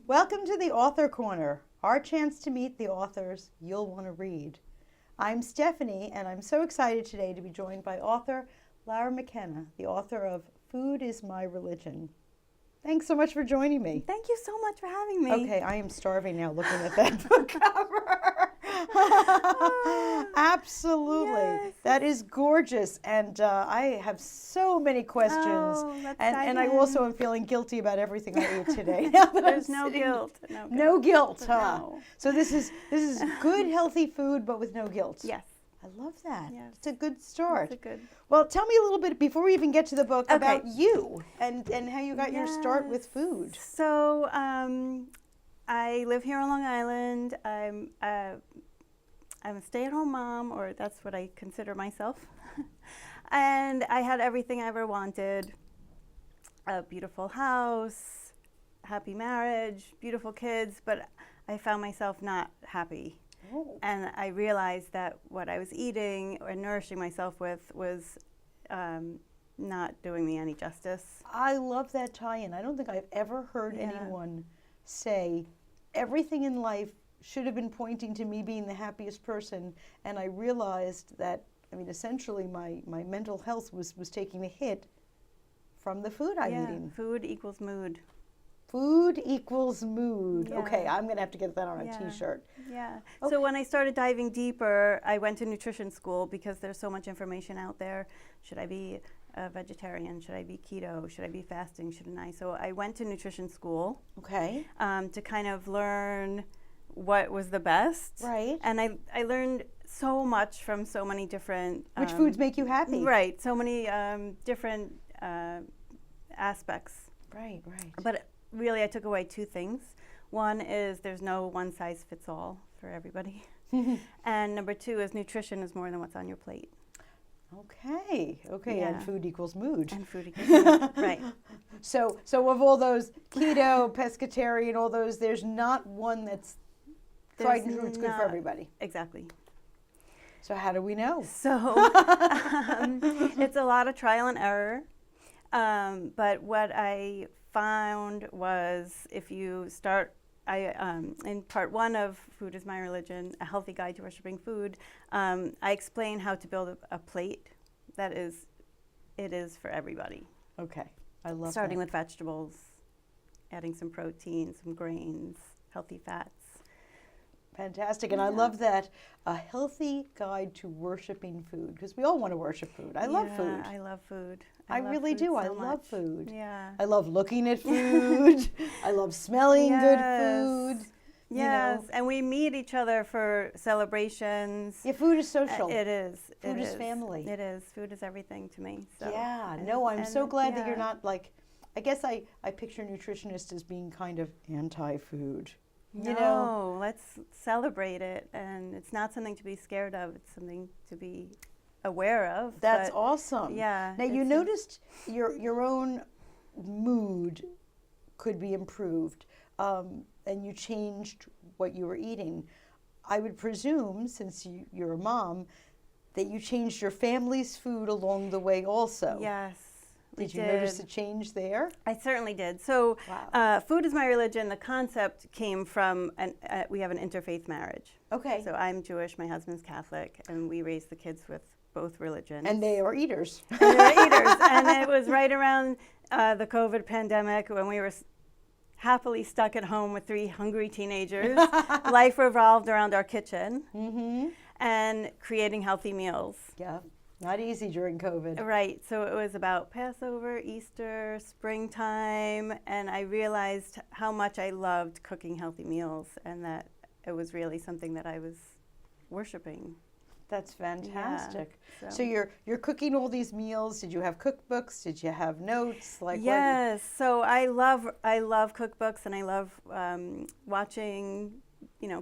Welcome to the Author Corner, our chance to meet the authors you'll want to read. I'm Stephanie, and I'm so excited today to be joined by author Lara McKenzie, the author of Food is My Religion. Thanks so much for joining me. Thank you so much for having me. Okay, I am starving now looking at that book cover. Absolutely. Yes. That is gorgeous. And I have so many questions. Oh, that's and I exciting. also am feeling guilty about everything I ate today. There's no guilt. No guilt, huh? No. So this is good, healthy food, but with no guilt. Yes. I love that. Yes. It's a good start. It's a good. Well, tell me a little bit, before we even get to the book, Okay. about you and how you got your start with food. So I live here on Long Island. I'm a stay-at-home mom, or that's what I consider myself. And I had everything I ever wanted. A beautiful house, happy marriage, beautiful kids, but I found myself not happy. Oh. And I realized that what I was eating or nourishing myself with was not doing me any justice. I love that tie-in. I don't think I've ever heard Yeah. anyone say everything in life should have been pointing to me being the happiest person, and I realized that, essentially my mental health was taking a hit from the food I'm eating. Food equals mood. Food equals mood. Yeah. Okay, I'm going to have to get that on a t-shirt. Yeah. Okay. So when I started diving deeper, I went to nutrition school because there's so much information out there. Should I be a vegetarian? Should I be keto? Should I be fasting? Shouldn't I? So I went to nutrition school Okay. to kind of learn what was the best. Right. And I learned so much from so many different... Which foods make you happy? Right. So many different aspects. Right, right. But really, I took away two things. One is there's no one size fits all for everybody. And number two is nutrition is more than what's on your plate. Okay, Yeah. and food equals mood. And food equals mood. Right. So of all those, keto, pescatarian, all those, there's not one that's tried and true, it's good for everybody. Exactly. So how do we know? So it's a lot of trial and error. But what I found was if you start, in part one of Food is My Religion, A Healthy Guide to Worshipping Food, I explain how to build a plate that is for everybody. Okay, I love Starting that. with vegetables, adding some protein, some grains, healthy fats. Fantastic, and I love that, A Healthy Guide to Worshipping Food, because we all want to worship food. I love food. I love food. I love really food do. so I love much. food. Yeah. I love looking at food. I love smelling good food. Yes, You know. and we meet each other for celebrations. Yeah, food is social. It is. Food it is family. It is. Food is everything to me. So. Yeah, And- no, I'm so and, glad that yeah. you're not like, I guess I picture nutritionists as being kind of anti-food. You know? No, let's celebrate it, and it's not something to be scared of. It's something to be aware of. That's but awesome. Yeah. Now you noticed your own mood could be improved, and you changed what you were eating. I would presume, since you're a mom, that you changed your family's food along the way also. Yes. Did you notice a change there? I certainly did. So, Wow. Food is My Religion, the concept came from, we have an interfaith marriage. Okay. So I'm Jewish, my husband's Catholic, and we raised the kids with both religions. And they are eaters. And they were eaters. And it was right around the COVID pandemic when we were happily stuck at home with 3 hungry teenagers. Life revolved around our kitchen and creating healthy meals. Yeah, not easy during COVID. Right, so it was about Passover, Easter, springtime, and I realized how much I loved cooking healthy meals and that it was really something that I was worshiping. That's fantastic. Yeah, So you're cooking all these meals. Did you have cookbooks? Did you have notes? Like yes, so I love cookbooks, and I love watching,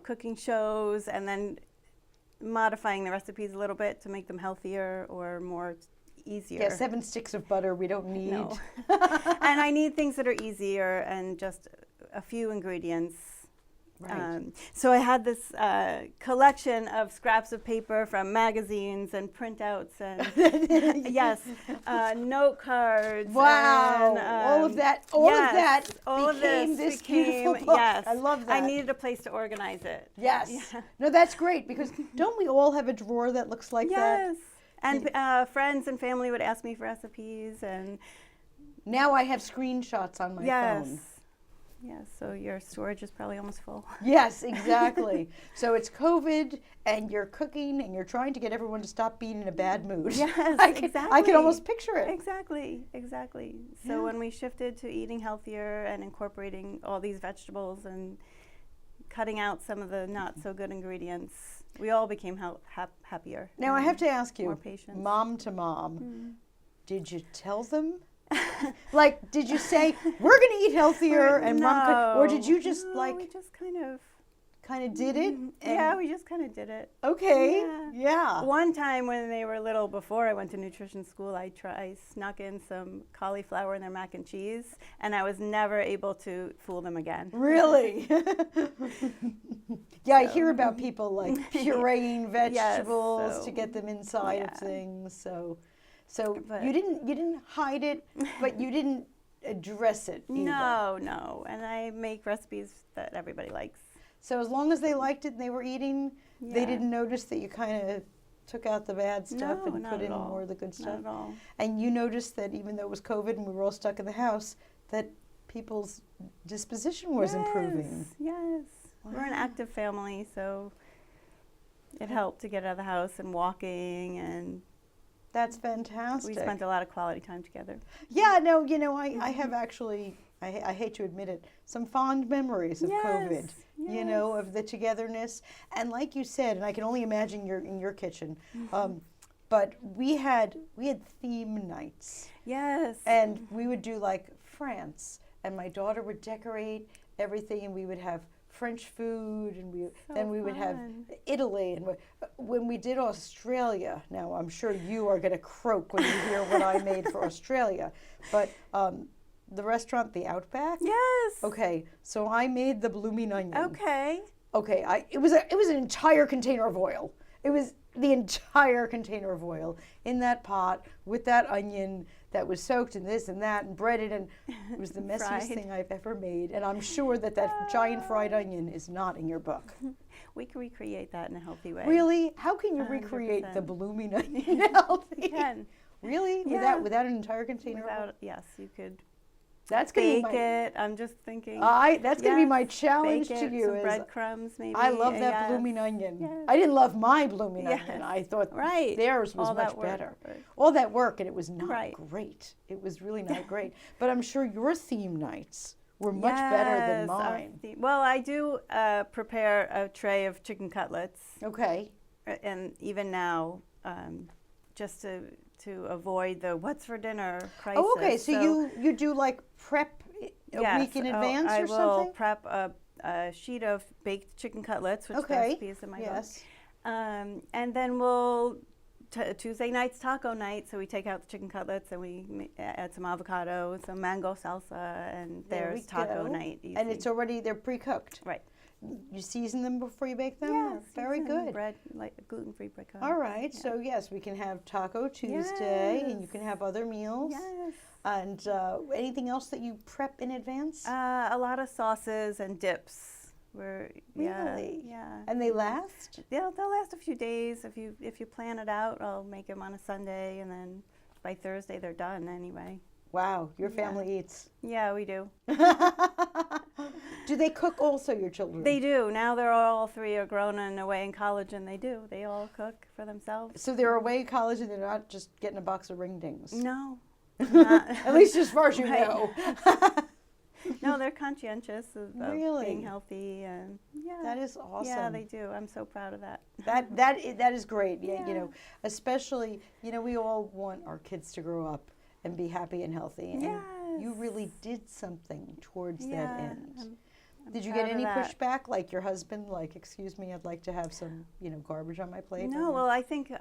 cooking shows, and then modifying the recipes a little bit to make them healthier or more easier. Yeah, 7 sticks of butter we don't need. No. And I need things that are easier and just a few ingredients Right. So I had this collection of scraps of paper from magazines and printouts and yes, note cards. Wow. And, all of that. All of that all became of this became, beautiful book. yes. I love that. I needed a place to organize it. Yes. Yeah. No, that's great because don't we all have a drawer that looks like that? Yes. And friends and family would ask me for recipes and Now I have screenshots on my phone. Yes, so your storage is probably almost full. Yes, exactly. So it's COVID and you're cooking and you're trying to get everyone to stop being in a bad mood. Yes, exactly. I can almost picture it. Exactly. So Yeah. when we shifted to eating healthier and incorporating all these vegetables and cutting out some of the not so good ingredients, we all became happier. Now I have to ask more you, patience. mom to mom, did you tell them? Like, did you say we're going to eat healthier and mom could, or did you just we just kind of did it? And, we just kind of did it. Okay. Yeah. Yeah. One time when they were little, before I went to nutrition school, I snuck in some cauliflower in their mac and cheese, and I was never able to fool them again. Really? Yeah, I hear about people like pureeing vegetables to get them inside of things. So But- you didn't hide it, but you didn't address it either. No, and I make recipes that everybody likes. So as long as they liked it and they were eating, they Yeah. didn't notice that you kind of took out the bad stuff No, and not put at in all. more of the good stuff. Not at all. And you noticed that even though it was COVID and we were all stuck in the house, that people's disposition was improving. Yes. We're an Wow. active family, so it helped to get out of the house and walking, and That's fantastic. we spent a lot of quality time together. Yeah, no, I have actually, I hate to admit it, some fond memories of COVID, of the togetherness. And like you said, and I can only imagine you're in your kitchen, but we had theme nights. Yes. And we would do like France, and my daughter would decorate everything, and we would have French food, and then we would have Italy, and when we did Australia. Now I'm sure you are going to croak when you hear what I made for Australia, but the restaurant, the Outback. Yes. Okay, so I made the blooming onion. Okay. Okay, it was an entire container of oil. It was the entire container of oil in that pot with that onion that was soaked in this and that and breaded, and it was the messiest thing I've ever made. And I'm sure that giant fried onion is not in your book. We can recreate that in a healthy way. Really? How can you recreate the 100%. blooming onion healthy? You can. Really? Yeah. Without an entire container? of oil? Yes, you could That's gonna bake be it. I'm just thinking. that's gonna be my Yes, challenge bake to it, you. some Is breadcrumbs, maybe. I love that yes. blooming onion. Yes. I didn't love my blooming Yes. onion. I thought Right. theirs was All that much work, better. but- All that work, and it was not Right. great. It was really not great. But I'm sure your theme nights were much better than Yes, our mine. well, I do prepare a tray of chicken cutlets, Okay. and even now, just to avoid the what's for dinner crisis. Oh, okay. So you do like prep a week in advance I or will something? prep a sheet of baked chicken cutlets, which the Okay. recipe is in my book. Yes. And then we'll Tuesday night's taco night, so we take out the chicken cutlets and we add some avocado, some mango salsa, and There we there's taco go. night. And it's already, they're pre-cooked. Right. You season them before you bake them? Yes, Very seasoned good. bread, like gluten-free bread. All right. Yeah. So yes, we can have Taco Tuesday, and you Yes. can have other meals. Yes. And anything else that you prep in advance? A lot of sauces and dips. Really? Yeah. And they last? They'll last a few days if you plan it out. I'll make them on a Sunday, and then by Thursday they're done anyway. Wow, your family eats. Yeah, we do. Do they cook also, your children? They do. Now they're all three are grown and away in college, and they do. They all cook for themselves. So they're away at college and they're not just getting a box of ring dings. No. At least as far as you Right. know. No, they're conscientious of Really? being healthy, and yeah. That is awesome. Yeah, they do. I'm so proud of that. That is great. Yeah, Yeah. especially, we all want our kids to grow up and be happy and healthy. And you Yes. really did something towards that end. Did you proud get of any that. pushback, like your husband, like, excuse me, I'd like to have some, garbage on my plate? No, well, I think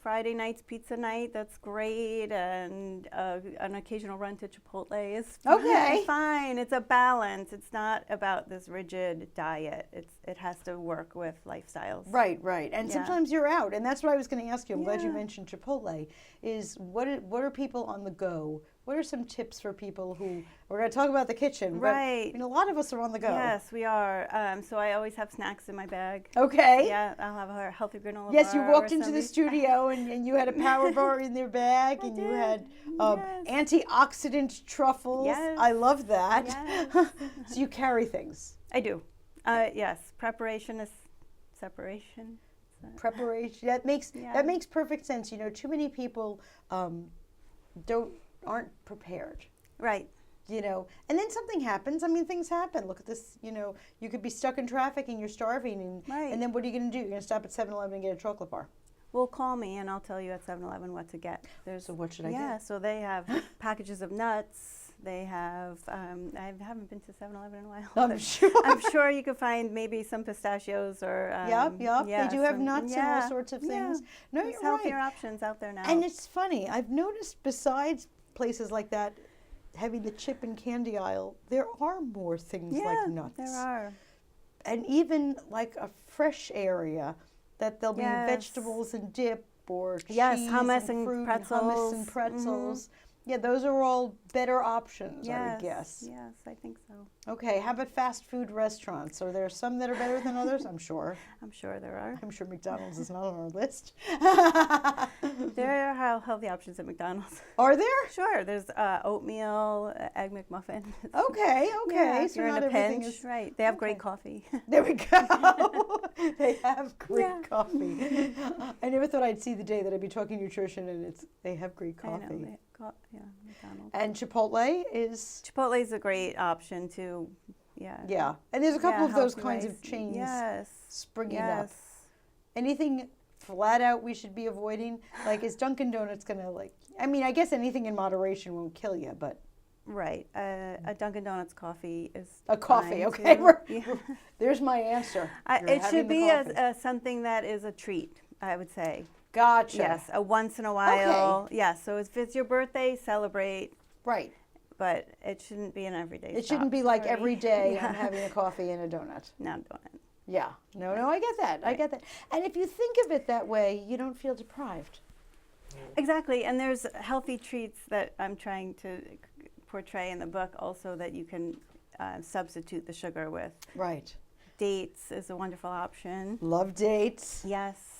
Friday night's pizza night. That's great, and an occasional run to Chipotle is Okay. fine. It's a balance. It's not about this rigid diet. It has to work with lifestyles. Right. And Yeah. sometimes you're out, and that's what I was going to ask you. I'm glad you Yeah. mentioned Chipotle. Is what are people on the go? What are some tips for people who, we're going to talk about the kitchen, Right. but a lot of us are on the go. Yes, we are. So I always have snacks in my bag. Okay. Yeah, I'll have a healthy granola Yes, you bar walked or into the something. studio and you had a power bar in their bag, and you did. had Yes. antioxidant truffles. Yes. I love that. Yes. So you carry things. I do. Yes, preparation is separation. Preparation that makes perfect sense. Too many people aren't prepared. Right. And then something happens. Things happen. Look at this. You could be stuck in traffic and you're starving, Right. and then what are you going to do? You're going to stop at 7-Eleven and get a chocolate bar. Well, call me and I'll tell you at 7-Eleven what to get. So what should I Yeah, get? so they have packages of nuts. They have, I haven't been to 7-Eleven in a while. I'm but sure. I'm sure you could find maybe some pistachios or. Yep. Yeah, They do have some- nuts and all sorts of things. No, There's you're healthier right. options out there now. And it's funny. I've noticed besides places like that having the chip and candy aisle, there are more things like nuts. there are. And even like a fresh area that there'll Yes. be vegetables and dip or Yes, cheese hummus and and fruit pretzels. and hummus and pretzels. Yeah, those are all better options, I would guess. Yes, I think so. Okay, how about fast food restaurants? Are there some that are better than others? I'm sure. I'm sure there are. I'm sure McDonald's is not on our list. There are healthy options at McDonald's. Are there? Sure, there's oatmeal, egg McMuffin. Okay. Yeah, if So you're in not a everything pinch, is right? They have okay. great coffee. There we go. They have great Yeah. coffee. I never thought I'd see the day that I'd be talking nutrition and they have great I coffee. know. McDonald's. And Chipotle is Chipotle is a great option too. Yeah. And there's a couple of those healthy kinds rice. of chains Yes. springing up. Yes. Anything flat out we should be avoiding? Like, is Dunkin' Donuts gonna I guess anything in moderation won't kill you, but Right. A Dunkin' Donuts coffee is a coffee, fine, okay? too. Yeah. There's my answer. You're It having should the be coffee. something that is a treat, I would say. Gotcha. Yes, a once in a while. Yes, so if it's your birthday, celebrate, Right. but it shouldn't be an everyday It stop. shouldn't be like Sorry. every day Yeah. I'm having a coffee and a donut. Not doing it. Yeah. No, I get that. I Right. get that. And if you think of it that way, you don't feel deprived. Exactly, and there's healthy treats that I'm trying to portray in the book also that you can substitute the sugar with. Right. Dates is a wonderful option. Love dates. Yes.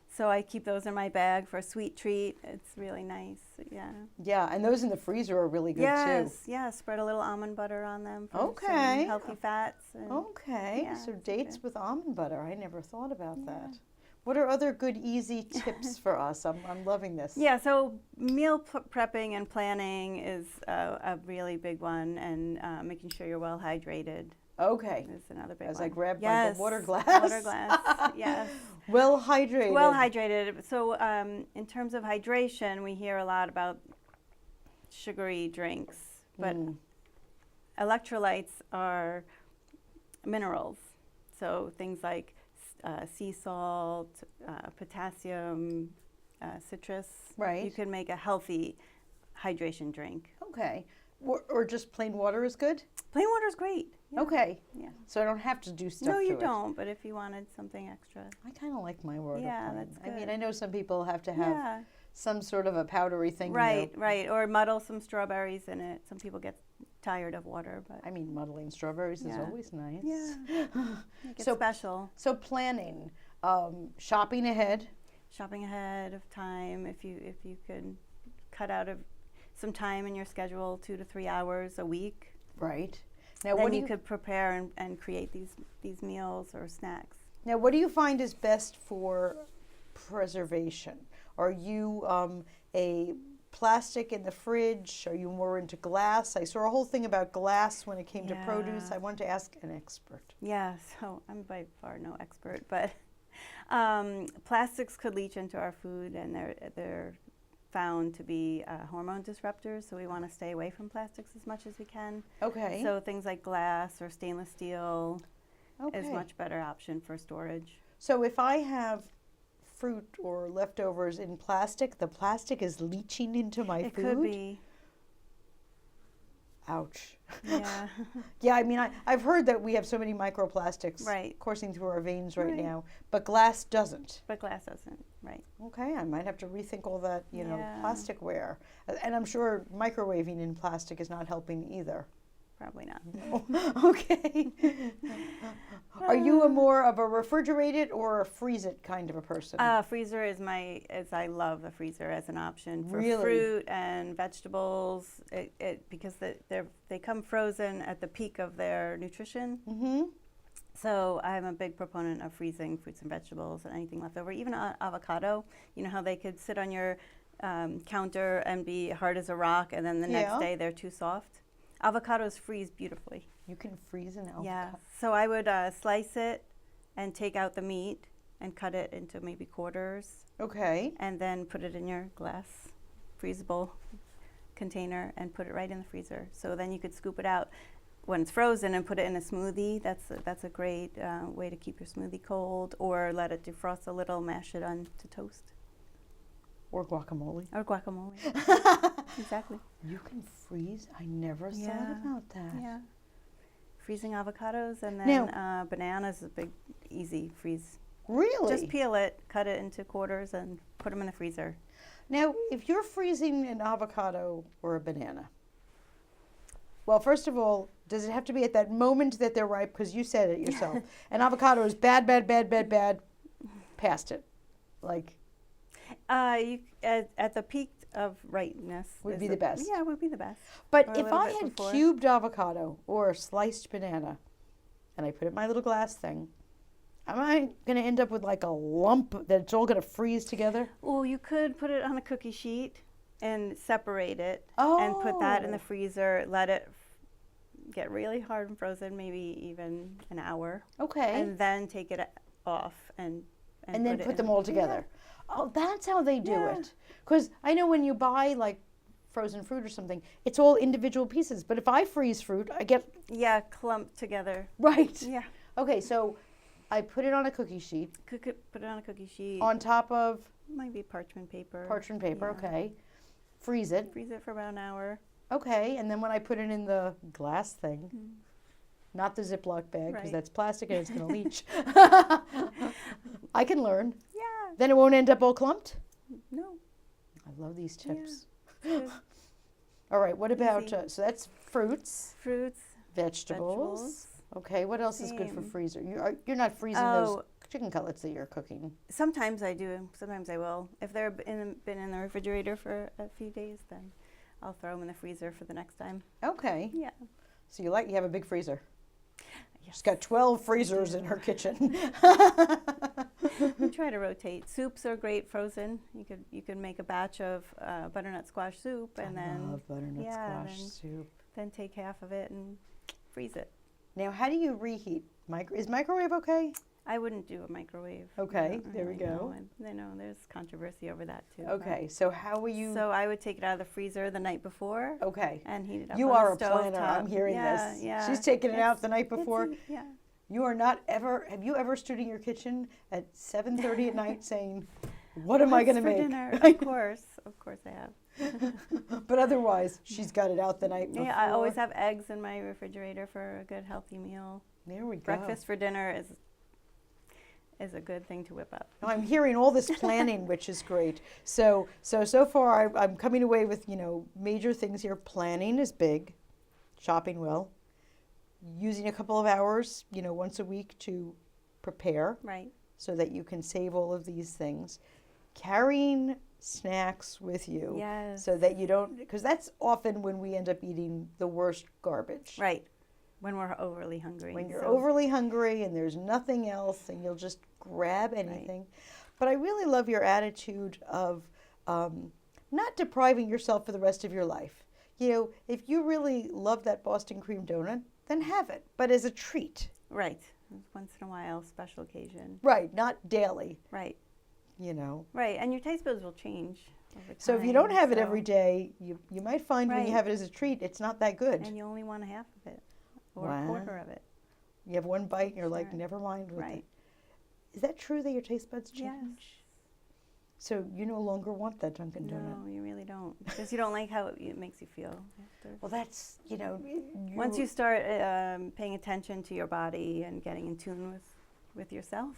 So I keep those in my bag for a sweet treat. It's really nice. Yeah. Yeah, and those in the freezer are really good Yes. Yeah. Spread a little almond butter on them for Okay. some healthy fats. And too. Okay. Yeah, So it's dates good. with almond butter. I never thought about that. What are other good, easy tips for us? I'm loving this. Yeah. So meal prepping and planning is a really big one, and making sure you're well hydrated Okay. is another big As one. I grab my Yes. water glass. Water glass. Yes. Well hydrated. Well hydrated. So in terms of hydration, we hear a lot about sugary drinks, but electrolytes are minerals. So things like sea salt, potassium, citrus. Right. You can make a healthy hydration drink. Okay. Or just plain water is good? Plain water is great. Yeah. Okay. Yeah. So I don't have to do stuff No, you to it. don't. But if you wanted something extra. I kind of like my water Yeah, plain. that's I mean, good. I know some people have to have Yeah. some sort of a powdery thing. Right, right. Or muddle some strawberries in it. Some people get tired of water, but I mean, muddling strawberries is Yeah. always nice. yeah, make it So- special. So planning, shopping ahead. Shopping ahead of time. If you could cut out some time in your schedule, 2 to 3 hours a week, Right. Now, then what do you could prepare and create these meals or snacks. Now, what do you find is best for preservation? Are you a plastic in the fridge? Are you more into glass? I saw a whole thing about glass when it came to produce. Yeah. I wanted to ask an expert. Yeah, so I'm by far no expert, but plastics could leach into our food, and they're found to be hormone disruptors, so we want to stay away from plastics as much as we can. Okay. So things like glass or stainless steel Okay. is much better option for storage. So if I have fruit or leftovers in plastic, the plastic is leaching into my It food? could be. Ouch. Yeah. Yeah, I mean, I've heard that we have so many microplastics Right. coursing through our veins right Right. now, but glass doesn't. But glass doesn't. Right. Okay, I might have to rethink all that, Yeah. plasticware. And I'm sure microwaving in plastic is not helping either. Probably not. Okay. Are you a more of a refrigerate it or a freeze it kind of a person? Freezer is I love the freezer as an option for Really? fruit and vegetables. Because they come frozen at the peak of their nutrition. Mm-hmm. So I'm a big proponent of freezing fruits and vegetables and anything left over. Even avocado. You know how they could sit on your counter and be hard as a rock, and then the Yeah. next day they're too soft. Avocados freeze beautifully. You can freeze an avocado. Yeah. So I would slice it and take out the meat and cut it into maybe quarters, Okay. and then put it in your glass freezable container and put it right in the freezer. So then you could scoop it out when it's frozen and put it in a smoothie. That's a great way to keep your smoothie cold, or let it defrost a little, mash it on to toast. Or guacamole. Or guacamole. Exactly. You can freeze? I never thought Yeah. about that. Yeah. Freezing avocados, and then Now- bananas is a big, easy freeze. Really? Just peel it, cut it into quarters, and put them in the freezer. Now, if you're freezing an avocado or a banana, well, first of all, does it have to be at that moment that they're ripe? Because you said it yourself. An avocado is bad, past it. Like, At the peak of ripeness Would is be the best. Yeah, would be the best. but Or a if little I bit had before. cubed avocado or sliced banana and I put it in my little glass thing, am I going to end up with like a lump that's all going to freeze together? Well, you could put it on a cookie sheet and separate it, and put that in the Oh. freezer. Let it get really hard and frozen, maybe even an hour, Okay. and then take it off and And then it put in them a- all together. Oh, that's how they do Yeah. it. Because I know when you buy like frozen fruit or something, it's all individual pieces. But if I freeze fruit, I get Yeah, clumped together. right. Yeah, Okay, so I put it on a cookie sheet put it on a cookie sheet. on top of Maybe parchment paper. parchment paper. Yeah. Okay, freeze it. Freeze it for about an hour. Okay, and then when I put it in the glass thing, Mm. not the Ziploc bag because Right. that's plastic and it's going to leach. I can learn. Yeah. Then it won't end up all clumped. No. I love these Yeah. tips. Good. All right, what about, Easy. so that's fruits, Fruits. vegetables. Okay, what else is good for Same. freezer? You're not freezing those chicken cutlets that you're cooking. Sometimes I do. Sometimes I will. If they're been in the refrigerator for a few days, then I'll throw them in the freezer for the next time. Okay, Yeah. so you have a big freezer. Yes. She's got 12 freezers in her kitchen. We try to rotate. Soups are great frozen. You could make a batch of butternut squash soup, and I then love butternut yeah, squash soup. then take half of it and freeze it. Now, how do you reheat? Is microwave okay? I wouldn't do a microwave. Okay, I don't there we really know. go. I know there's controversy over that too. but- Okay, so how will you? So I would take it out of the freezer the night before Okay, and heat it up. you on are a the stove planner. top. I'm hearing Yeah, this. Yeah. She's taking it out It's- the night it's before. yeah. You are not ever. Have you ever stood in your kitchen at 7:30 at night saying, "What am I going to What's make?" for dinner? Of course I have. But otherwise, she's got it out the night before. Yeah, I always have eggs in my refrigerator for a good healthy meal. There we go. Breakfast for dinner is a good thing to whip up. Now, I'm hearing all this planning, which is great. So far, I'm coming away with major things here. Planning is big. Shopping well. Using a couple of hours, once a week to prepare, Right. so that you can save all of these things. Carrying snacks with you, Yes. so that you don't, because that's often when we end up eating the worst garbage. Right. When we're overly hungry. When you're So- overly hungry and there's nothing else and you'll just grab anything. But I really love your attitude of not depriving yourself for the rest of your life. If you really love that Boston cream donut, then have it, but as a treat. Right. Once in a while, special occasion. Right, not daily, Right. you know. Right. And your taste buds will change. over So if you don't time, have it so- every day, you might find when you Right. have it as a treat, it's not that good. And you only want a half of it or Wow. a quarter of it. You have one bite and you're like, Sure. never mind with Right. it. Is that true that your taste buds change? Yes. So you no longer want that Dunkin' Donut? No, you really don't. Because you don't like how it makes you feel after. Well, that's, Once you start paying attention to your body and getting in tune with yourself,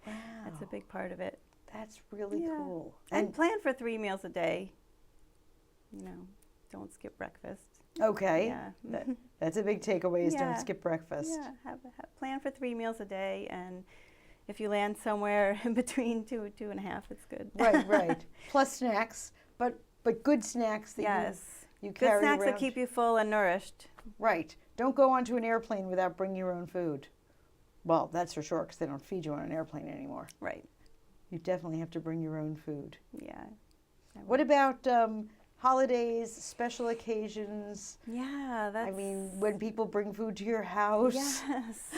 that's a Wow, big part of it. that's really Yeah. cool. And plan for 3 meals a day. Don't skip breakfast. Okay, Yeah. that's a big takeaway is Yeah. don't skip breakfast. Yeah, plan for 3 meals a day, and if you land somewhere in between 2.5, it's good. Right. Plus snacks, but good snacks that Yes. you Good carry snacks around. that keep you full and nourished. Right. Don't go onto an airplane without bringing your own food. Well, that's for sure, because they don't feed you on an airplane anymore. Right. You definitely have to bring your own food. Yeah. What about holidays, special occasions? Yeah, that's. I mean, when people bring food to your house, Yes,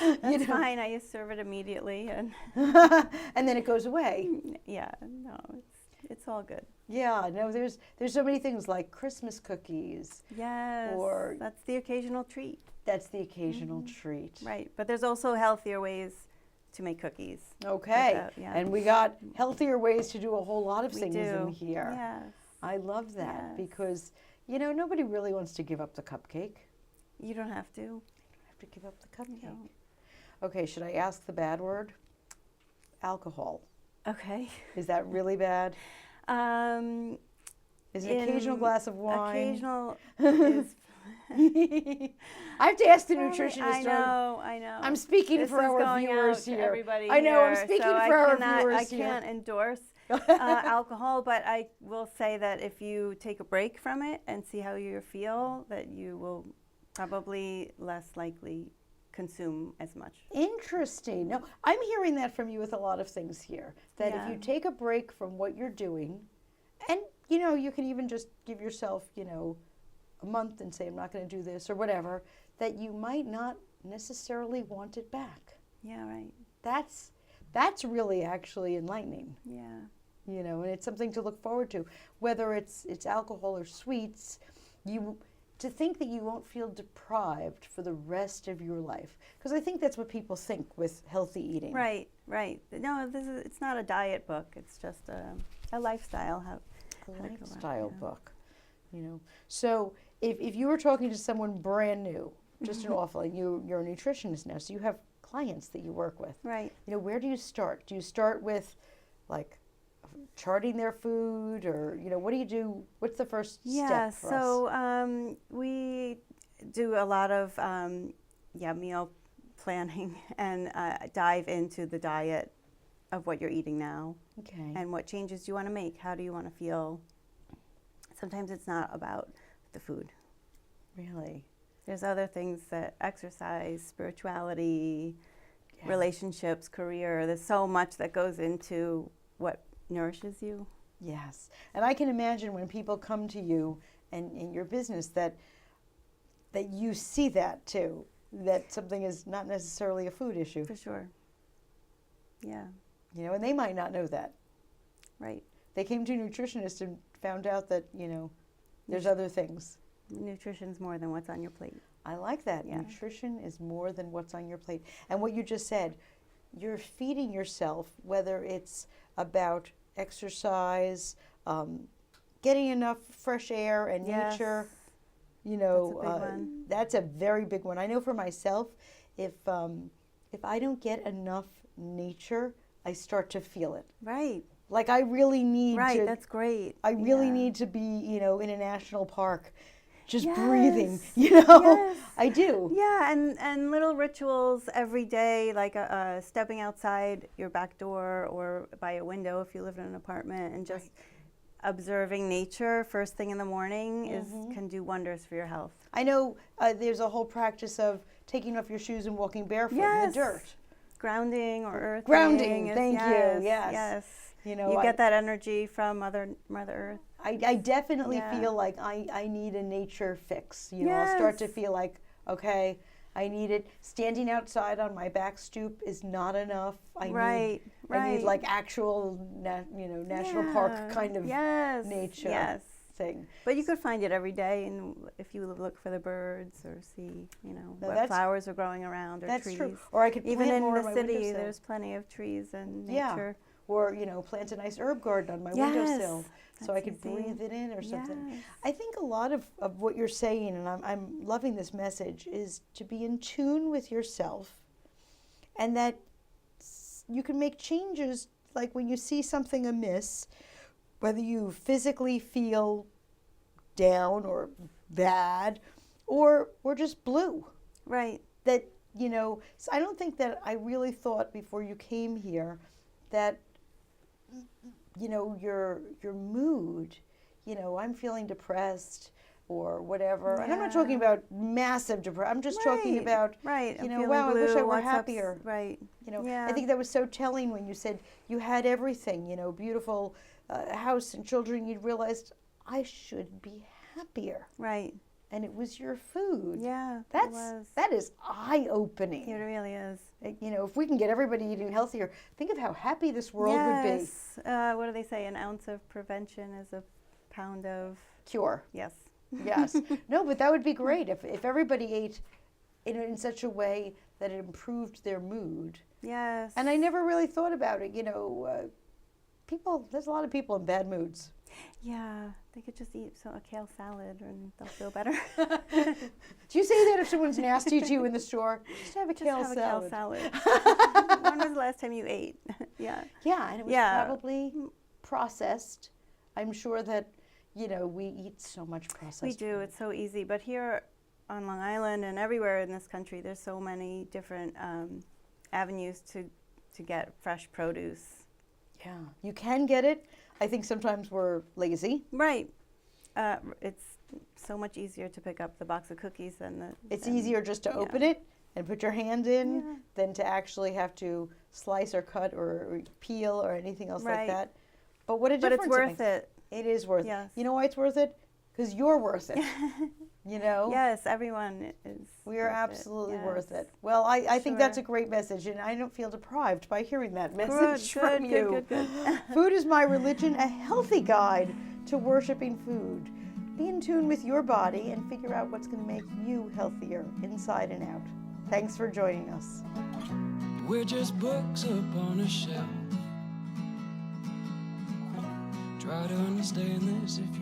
you that's know. fine. I just serve it immediately, and and then it goes away. yeah, no, it's all good. Yeah, no, there's so many things like Christmas cookies. Yes, Or- that's the occasional treat. That's the occasional treat. Right, but there's also healthier ways to make cookies. Okay, Without- yeah. and we got healthier ways to do a whole lot of We things in do. here. Yes. I love that Yes. because, nobody really wants to give up the cupcake. You don't have to. You have to give up the cupcake. don't. Okay, should I ask the bad word? Alcohol. Okay. Is that really bad? Is an occasional glass of wine? Occasional is. I have to ask the nutritionist. I know. I'm speaking This for is our going viewers out to here. everybody I know, I'm here, speaking so for our I viewers here. can't endorse alcohol, but I will say that if you take a break from it and see how you feel, that you will probably less likely consume as much. Interesting. No, I'm hearing that from you with a lot of things here. That Yeah. if you take a break from what you're doing, and you can even just give yourself, a month and say, I'm not going to do this or whatever, that you might not necessarily want it back. Yeah, right. That's really actually enlightening. Yeah. And it's something to look forward to, whether it's alcohol or sweets. To think that you won't feel deprived for the rest of your life, because I think that's what people think with healthy eating. Right. No, it's not a diet book. It's just a lifestyle. A to go on, lifestyle yeah. book. So if you were talking to someone brand new, just an offline, you're a nutritionist now, so you have clients that you work with. Right. Where do you start? Do you start with like charting their food, or what do you do? What's the first step for us? So we do a lot of meal planning and dive into the diet of what you're eating now Okay. and what changes do you want to make. How do you want to feel? Sometimes it's not about the food. Really? There's other things that exercise, spirituality, Yeah. relationships, career. There's so much that goes into what nourishes you. Yes. And I can imagine when people come to you and in your business that you see that too, that something is not necessarily a food issue. For sure. Yeah, And they might not know that. right. They came to a nutritionist and found out that, there's other things. Nutrition's more than what's on your plate. I like that. Yeah. Nutrition is more than what's on your plate. And what you just said, you're feeding yourself, whether it's about exercise, getting enough fresh air and Yes. nature. That's a big one. That's a very big one. I know for myself, if I don't get enough nature, I start to feel it. Right. Like I really need Right, to. that's great. I really Yeah. need to be, in a national park, just Yes. breathing. Yes. I do. Yeah, and little rituals every day, like stepping outside your back door or by a window if you live in an apartment, and just observing nature first thing in the morning can do wonders for your health. I know there's a whole practice of taking off your shoes and walking barefoot in Yes. the dirt. Grounding or earthing. Grounding, is- thank you, yes. Yes. You get that energy from Mother Earth. I definitely Yeah. feel like I need a nature fix. I'll start to Yes. feel like, okay, I need it. Standing outside on my back stoop is not enough. I Right, need like actual, national park kind of yes, nature yes. thing. But you could find it every day, and if you look for the birds or see, what that's- flowers are growing around or That's trees. true. Or I could Even plant in more on the my city, windowsill. there's plenty of trees and Yeah. nature. Or, plant a nice herb garden on my Yes, windowsill so I that's could easy. breathe it in or something. Yes. I think a lot of what you're saying, and I'm loving this message, is to be in tune with yourself, and that you can make changes, like when you see something amiss, whether you physically feel down or bad or just blue. Right. That, so I don't think that I really thought before you came here that, your mood, I'm feeling depressed or whatever. And I'm not talking about massive depression. I'm just talking about, right. I'm feeling wow, I wish I blue, were what's up- happier. Right. Yeah. I think that was so telling when you said you had everything, beautiful house and children. You realized I should be happier. Right. And it was your food. Yeah. That is eye-opening. It really is. If we can get everybody eating healthier, think of how happy this world would be. Yes. What do they say? An ounce of prevention is a pound of Cure. Yes. Yes. No, but that would be great if everybody ate in such a way that it improved their mood. Yes. And I never really thought about it. There's a lot of people in bad moods. Yeah, they could just eat a kale salad and they'll feel better. Do you say that if someone's nasty to you in the store? Just have a kale Have salad. a kale salad. When was the last time you ate? Yeah. Yeah, and it was Yeah. probably processed. I'm sure that, we eat so much processed We do. food. It's so easy. But here on Long Island and everywhere in this country, there's so many different avenues to get fresh produce. Yeah, you can get it. I think sometimes we're lazy. Right. It's so much easier to pick up the box of cookies than It's easier just to open it and put your hand in than to actually have to slice or cut or peel or anything else like that. But what a difference But it's worth makes. it. It is worth Yes. it. You know why it's worth it? Because you're worth it. Yes, everyone is. We are worth it. absolutely Yes. worth it. Well, I think that's a Sure. great message, and I don't feel deprived by hearing that Good, message from you. good. Food is my religion, a healthy guide to worshiping food. Be in tune with your body and figure out what's going to make you healthier inside and out. Thanks for joining us. We're just books up on a shelf. Try to understand this if